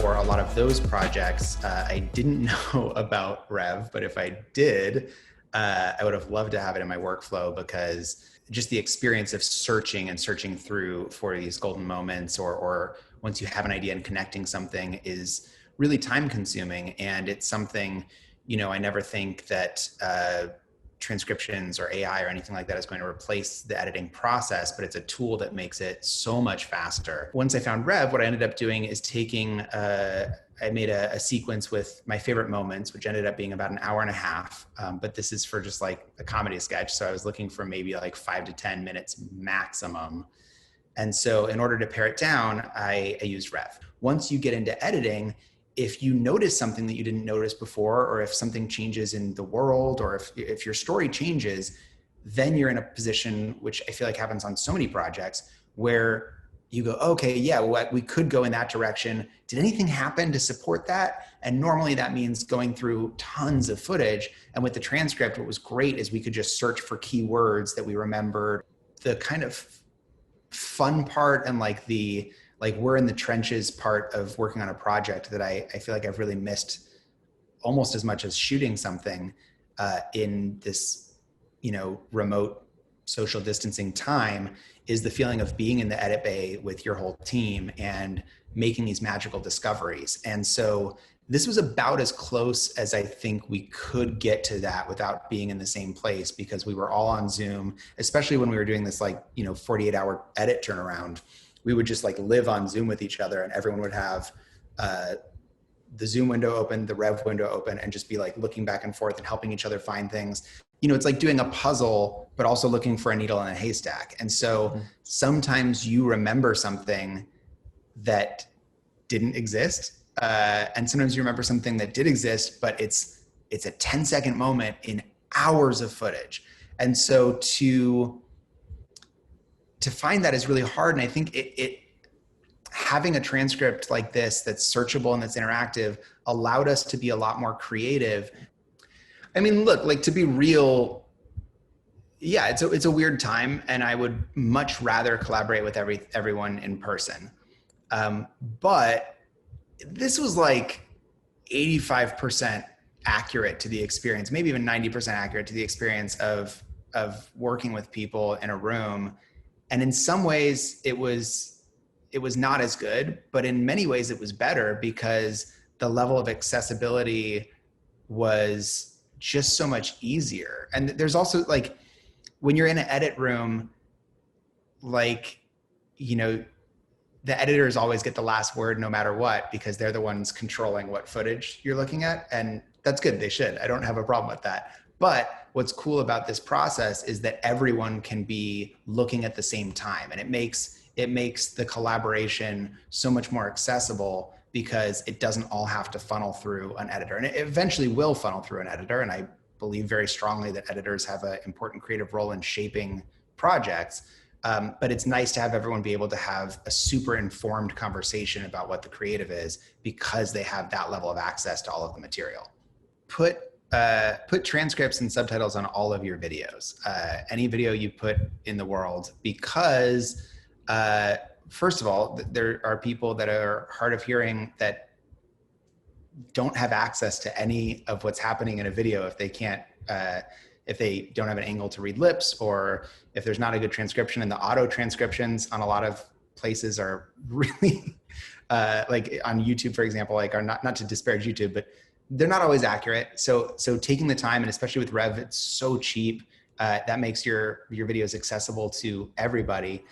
for a lot of those projects, I didn't know about Rev, but if I did, I would have loved to have it in my workflow, because just the experience of searching and searching through for these golden moments, or once you have an idea and connecting something, is really time consuming. And it's something, I never think that transcriptions or AI or anything like that is going to replace the editing process, but it's a tool that makes it so much faster. Once I found Rev, what I ended up doing is I made a sequence with my favorite moments, which ended up being about an hour and a half. But this is for just like a comedy sketch. So I was looking for maybe like 5 to 10 minutes maximum. And so in order to pare it down, I used Rev. Once you get into editing, if you notice something that you didn't notice before, or if something changes in the world, or if your story changes, then you're in a position, which I feel like happens on so many projects, where you go, okay, yeah, well, we could go in that direction. Did anything happen to support that? And normally that means going through tons of footage. And with the transcript, what was great is we could just search for keywords that we remembered. The kind of fun part and like we're in the trenches part of working on a project that I feel like I've really missed almost as much as shooting something in this, remote social distancing time, is the feeling of being in the edit bay with your whole team and making these magical discoveries. And so this was about as close as I think we could get to that without being in the same place, because we were all on Zoom, especially when we were doing this 48-hour edit turnaround. We would just live on Zoom with each other, and everyone would have the Zoom window open, the Rev window open, and just be looking back and forth and helping each other find things. It's like doing a puzzle, but also looking for a needle in a haystack. And so sometimes you remember something that didn't exist. And sometimes you remember something that did exist, but it's a 10-second moment in hours of footage. And so to find that is really hard. And I think having a transcript like this that's searchable and that's interactive allowed us to be a lot more creative. I mean, look, to be real, yeah, it's a weird time, and I would much rather collaborate with everyone in person. But this was 85% accurate to the experience, maybe even 90% accurate to the experience of working with people in a room. And in some ways it was not as good, but in many ways it was better, because the level of accessibility was just so much easier. And there's also when you're in an edit room, the editors always get the last word no matter what, because they're the ones controlling what footage you're looking at. And that's good. They should. I don't have a problem with that. But what's cool about this process is that everyone can be looking at the same time. And it makes the collaboration so much more accessible, because it doesn't all have to funnel through an editor. And it eventually will funnel through an editor. And I believe very strongly that editors have an important creative role in shaping projects. But it's nice to have everyone be able to have a super informed conversation about what the creative is, because they have that level of access to all of the material. Put transcripts and subtitles on all of your videos, any video you put in the world, because first of all, there are people that are hard of hearing that don't have access to any of what's happening in a video if they can't, if they don't have an angle to read lips, or if there's not a good transcription. And the auto transcriptions on a lot of places are really, on YouTube, for example, are not to disparage YouTube, but they're not always accurate. So taking the time, and especially with Rev, it's so cheap, that makes your videos accessible to everybody.